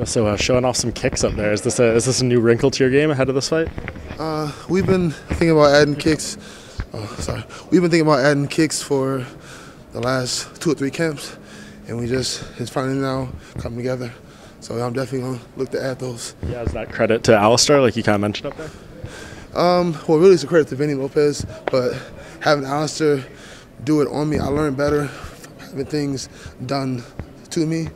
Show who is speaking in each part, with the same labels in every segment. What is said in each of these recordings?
Speaker 1: So showing off some kicks up there. Is this a new wrinkle to your game ahead of this fight?
Speaker 2: We've been thinking about adding kicks. We've been thinking about adding kicks for the last 2 or 3 camps, and it's finally now coming together. So I'm definitely gonna look to add those.
Speaker 1: Yeah, is that credit to Alistair, like you kind of mentioned up there?
Speaker 2: Well, really, it's a credit to Vinny Lopez, but having Alistair do it on me, I learned better having things done to me.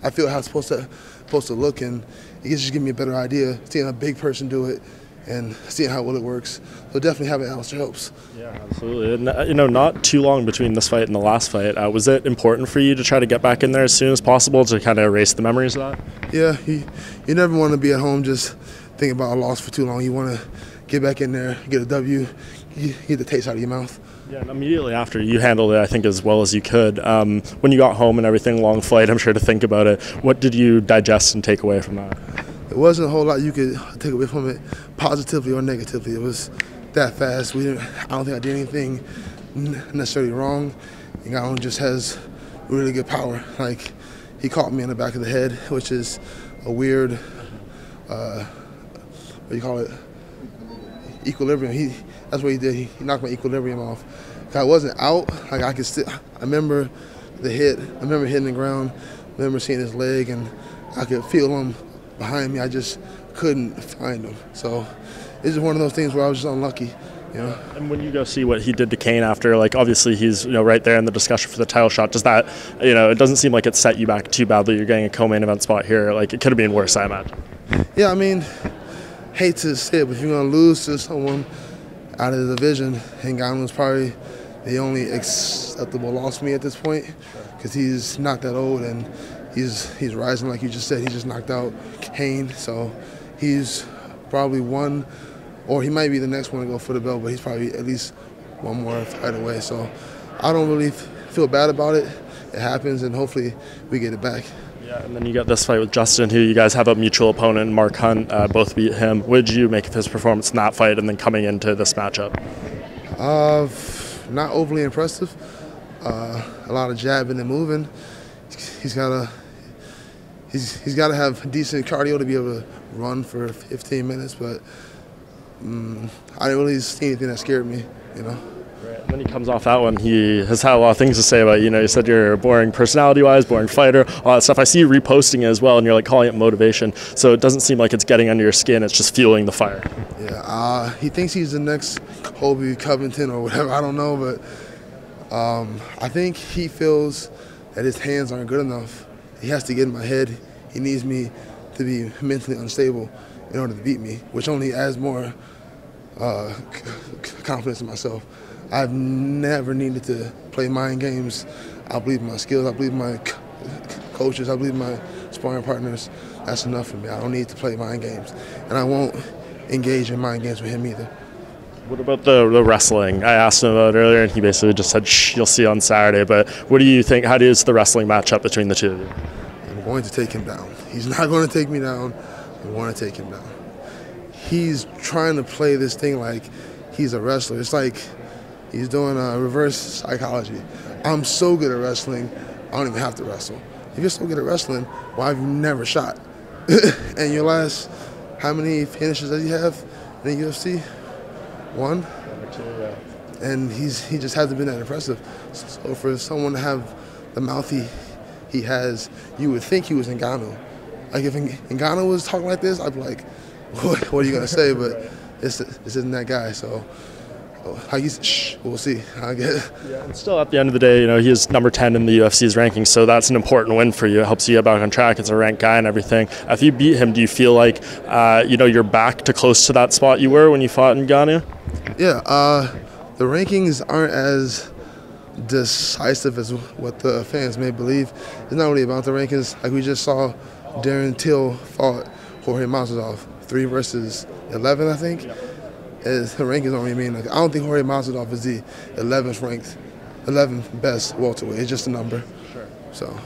Speaker 2: I feel how it's supposed to look, and it just gives me a better idea seeing a big person do it and seeing how well it works. So definitely having Alistair helps.
Speaker 1: Yeah, absolutely. And, not too long between this fight and the last fight. Was it important for you to try to get back in there as soon as possible to kind of erase the memories of that?
Speaker 2: Yeah, you never want to be at home just thinking about a loss for too long. You want to get back in there, get a W, get the taste out of your mouth.
Speaker 1: Yeah, and immediately after, you handled it, I think, as well as you could. When you got home and everything, long flight, I'm sure, to think about it, what did you digest and take away from that?
Speaker 2: It wasn't a whole lot you could take away from it, positively or negatively. It was that fast. I don't think I did anything necessarily wrong. And Bohn just has really good power. Like, he caught me in the back of the head, which is a weird, what do you call it, equilibrium. That's what he did. He knocked my equilibrium off. I wasn't out. Like, I remember the hit. I remember hitting the ground. I remember seeing his leg, and I could feel him behind me. I just couldn't find him. So it's just one of those things where I was just unlucky.
Speaker 1: And when you go see what he did to Kane after, like, obviously he's right there in the discussion for the title shot, does that, it doesn't seem like it set you back too badly. You're getting a co-main event spot here. Like, it could have been worse, I imagine.
Speaker 2: Yeah, I mean, hate to say it, but if you're going to lose to someone out of the division, and Bohn was probably the only acceptable loss for me at this point, because he's not that old and he's rising, like you just said. He just knocked out Kane, so he's probably one, or he might be the next one to go for the belt, but he's probably at least one more fight away. So I don't really feel bad about it. It happens, and hopefully we get it back.
Speaker 1: Yeah, and then you got this fight with Justin, who you guys have a mutual opponent, Mark Hunt, both beat him. What did you make of his performance in that fight and then coming into this matchup?
Speaker 2: Not overly impressive. A lot of jabbing and moving. He's got to have decent cardio to be able to run for 15 minutes, but I didn't really see anything that scared me,
Speaker 1: Right. And then he comes off that one. He has had a lot of things to say about, you said you're boring personality-wise, boring fighter, all that stuff. I see you reposting it as well, and you're like calling it motivation. So it doesn't seem like it's getting under your skin. It's just fueling the fire.
Speaker 2: Yeah, he thinks he's the next Colby Covington or whatever. I don't know, but I think he feels that his hands aren't good enough. He has to get in my head. He needs me to be mentally unstable in order to beat me, which only adds more confidence in myself. I've never needed to play mind games. I believe in my skills. I believe in my coaches. I believe in my sparring partners. That's enough for me. I don't need to play mind games. And I won't engage in mind games with him either.
Speaker 1: What about the wrestling? I asked him about it earlier, and he basically just said, "Shh, you'll see on Saturday." But what do you think? How does the wrestling match up between the two of you?
Speaker 2: I'm going to take him down. He's not going to take me down. I want to take him down. He's trying to play this thing like he's a wrestler. It's like he's doing a reverse psychology. I'm so good at wrestling, I don't even have to wrestle. If you're so good at wrestling, why have you never shot? And your last, how many finishes does he have in the UFC? One?
Speaker 1: Number 2, yeah.
Speaker 2: And he just hasn't been that impressive. So for someone to have the mouth he has, you would think he was Ngannou. Like, if Ngannou was talking like this, I'd be like, what are you going to say? But this isn't that guy, so how you shh, we'll see.
Speaker 1: Yeah, and still at the end of the day, he is number 10 in the UFC's rankings, so that's an important win for you. It helps you get back on track. It's a ranked guy and everything. If you beat him, do you feel like, you're back to close to that spot you were when you fought Ngannou?
Speaker 2: Yeah, the rankings aren't as decisive as what the fans may believe. It's not really about the rankings. Like we just saw Darren Till fought Jorge Masvidal, 3 versus 11, I think. Yeah. The rankings don't really mean nothing. I don't think Jorge Masvidal is the 11th best welterweight. It's just a number.
Speaker 1: Sure.
Speaker 2: So.